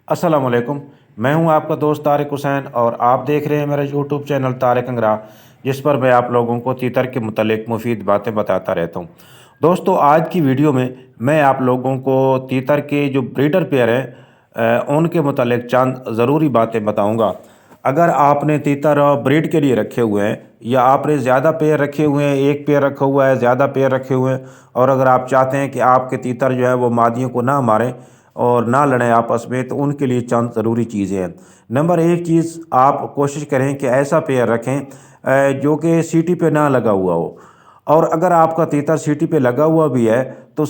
अस्सलाम वालेकुम। मैं हूं आपका दोस्त तारिक हुसैन और आप देख रहे हैं मेरा यूट्यूब चैनल तारिक अंगरा, जिस पर मैं आप लोगों को तीतर के मुतल्लिक मुफीद बातें बताता रहता हूं। दोस्तों, आज की वीडियो में मैं आप लोगों को तीतर के जो ब्रीडर पेयर हैं उनके मुतल्लिक चंद ज़रूरी बातें बताऊंगा। अगर आपने तीतर ब्रीड के लिए रखे हुए हैं या आपने ज़्यादा पेयर रखे हुए हैं, एक पेयर रखा हुआ है, ज़्यादा पेयर रखे हुए हैं, और अगर आप चाहते हैं कि आपके तीतर जो है वो मादियों को ना मारें और ना लड़ें आपस में, तो उनके लिए चंद ज़रूरी चीज़ें हैं। नंबर एक चीज़, आप कोशिश करें कि ऐसा पेयर रखें जो कि सीटी पे ना लगा हुआ हो। और अगर आपका तीतर सीटी पे लगा हुआ भी है तो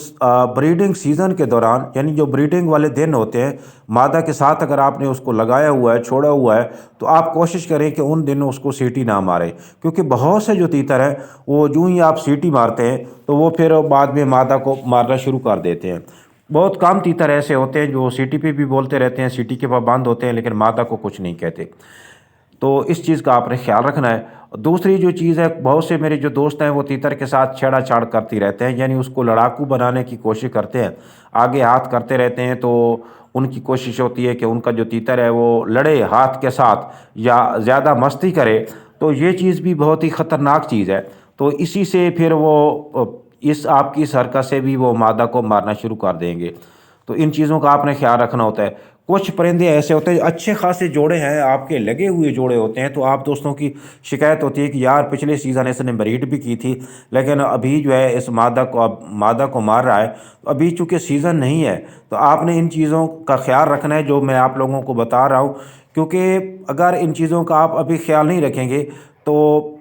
ब्रीडिंग सीज़न के दौरान, यानी जो ब्रीडिंग वाले दिन होते हैं, मादा के साथ अगर आपने उसको लगाया हुआ है, छोड़ा हुआ है, तो आप कोशिश करें कि उन दिनों उसको सीटी ना मारें। क्योंकि बहुत से जो तीतर हैं वो यूं ही आप सीटी मारते हैं तो वो फिर बाद में मादा को मारना शुरू कर देते हैं। बहुत कम तीतर ऐसे होते हैं जो सीटी पे भी बोलते रहते हैं, सीटी के पाबंद होते हैं, लेकिन मादा को कुछ नहीं कहते। तो इस चीज़ का आपने ख्याल रखना है। दूसरी जो चीज़ है, बहुत से मेरे जो दोस्त हैं वो तीतर के साथ छेड़ा-छाड़ करती रहते हैं, यानी उसको लड़ाकू बनाने की कोशिश करते हैं, आगे हाथ करते रहते हैं। तो उनकी कोशिश होती है कि उनका जो तीतर है वो लड़े हाथ के साथ या ज़्यादा मस्ती करे, तो ये चीज़ भी बहुत ही ख़तरनाक चीज़ है। तो इसी से फिर वो इस आपकी इस हरकत से भी वो मादा को मारना शुरू कर देंगे। तो इन चीज़ों का आपने ख्याल रखना होता है। कुछ परिंदे ऐसे होते हैं, अच्छे खासे जोड़े हैं, आपके लगे हुए जोड़े होते हैं, तो आप दोस्तों की शिकायत होती है कि यार पिछले सीज़न इसने ब्रीड भी की थी, लेकिन अभी जो है इस मादा को मार रहा है। तो अभी चूँकि सीज़न नहीं है, तो आपने इन चीज़ों का ख्याल रखना है जो मैं आप लोगों को बता रहा हूँ। क्योंकि अगर इन चीज़ों का आप अभी ख्याल नहीं रखेंगे तो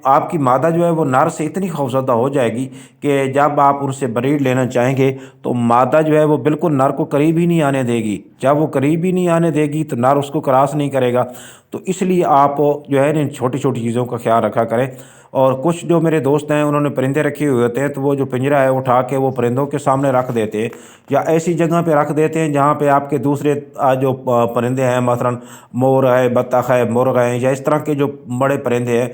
आपकी मादा जो है वो नर से इतनी खौफज़दा हो जाएगी कि जब आप उनसे ब्रीड लेना चाहेंगे तो मादा जो है वो बिल्कुल नर को करीब ही नहीं आने देगी। जब वो करीब ही नहीं आने देगी तो नर उसको क्रॉस नहीं करेगा। तो इसलिए आप जो है इन छोटी छोटी चीज़ों का ख्याल रखा करें। और कुछ जो मेरे दोस्त हैं उन्होंने परिंदे रखे हुए होते हैं, तो वो जो पिंजरा है उठा के वो परिंदों के सामने रख देते हैं या ऐसी जगह पे रख देते हैं जहाँ पे आपके दूसरे जो परिंदे हैं, मसलन मोर है, बत्तख है, मुर्ग हैं, या इस तरह के जो बड़े परिंदे हैं,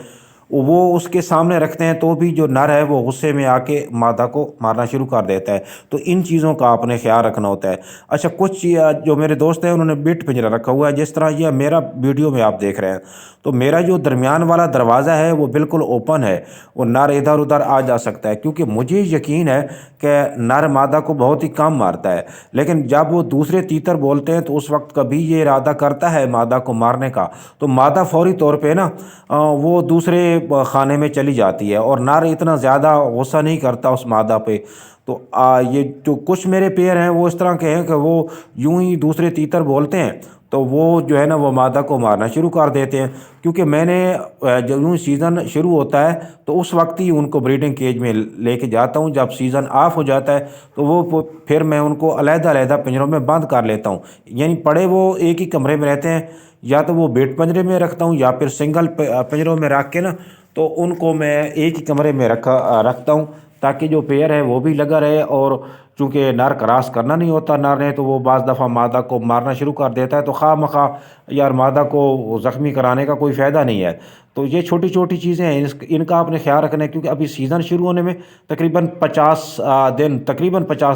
वो उसके सामने रखते हैं, तो भी जो नर है वो गुस्से में आके मादा को मारना शुरू कर देता है। तो इन चीज़ों का आपने ख्याल रखना होता है। अच्छा, कुछ जो मेरे दोस्त हैं उन्होंने बिट पिंजरा रखा हुआ है, जिस तरह ये मेरा वीडियो में आप देख रहे हैं। तो मेरा जो दरमियान वाला दरवाज़ा है वो बिल्कुल ओपन है, वो नर इधर उधर आ जा सकता है, क्योंकि मुझे यकीन है कि नर मादा को बहुत ही कम मारता है। लेकिन जब वो दूसरे तीतर बोलते हैं तो उस वक्त कभी ये इरादा करता है मादा को मारने का, तो मादा फौरी तौर पे ना वो दूसरे खाने में चली जाती है और नर इतना ज़्यादा गुस्सा नहीं करता उस मादा पे। तो ये जो कुछ मेरे पेयर हैं वो इस तरह के हैं कि वो यूं ही दूसरे तीतर बोलते हैं तो वो जो है ना वो मादा को मारना शुरू कर देते हैं। क्योंकि मैंने जब यूँ सीज़न शुरू होता है तो उस वक्त ही उनको ब्रीडिंग केज में लेके जाता हूँ। जब सीज़न ऑफ हो जाता है तो वो फिर मैं उनको अलग-अलग पिंजरों में बंद कर लेता हूँ। यानी पड़े वो एक ही कमरे में रहते हैं, या तो वो बेड पिंजरे में रखता हूँ या फिर सिंगल पिंजरों में रख के ना, तो उनको मैं एक ही कमरे में रखता हूँ, ताकि जो पेयर है वो भी लगा रहे। और चूँकि नर क्रॉस करना नहीं होता नर ने, तो वो बाज़ दफ़ा मादा को मारना शुरू कर देता है, तो खामखा यार मादा को ज़ख्मी कराने का कोई फ़ायदा नहीं है। तो ये छोटी छोटी चीज़ें हैं, इनका आपने ख्याल रखना है, क्योंकि अभी सीज़न शुरू होने में तकरीबन 50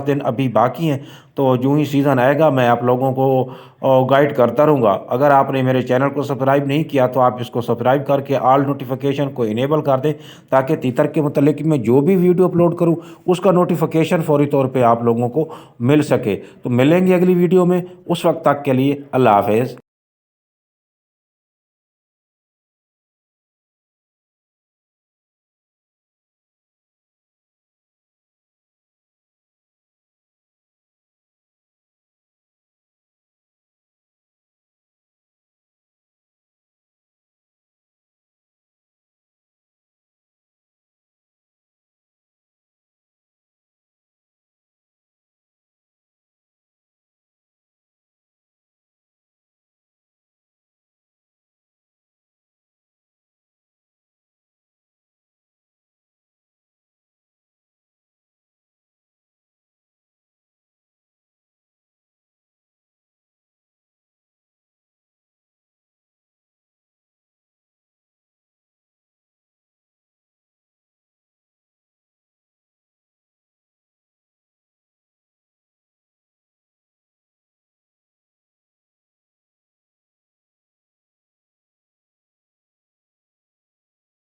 दिन अभी बाकी हैं। तो यूँ ही सीज़न आएगा मैं आप लोगों को गाइड करता रहूँगा। अगर आपने मेरे चैनल को सब्सक्राइब नहीं किया तो आप इसको सब्सक्राइब करके ऑल नोटिफिकेशन को इनेबल कर दें, ताकि तीतर के मतलब मैं जो भी वीडियो अपलोड करूँ उसका नोटिफिकेशन फौरी तौर पे आप लोगों को मिल सके। तो मिलेंगे अगली वीडियो में, उस वक्त तक के लिए अल्लाह हाफ़िज़।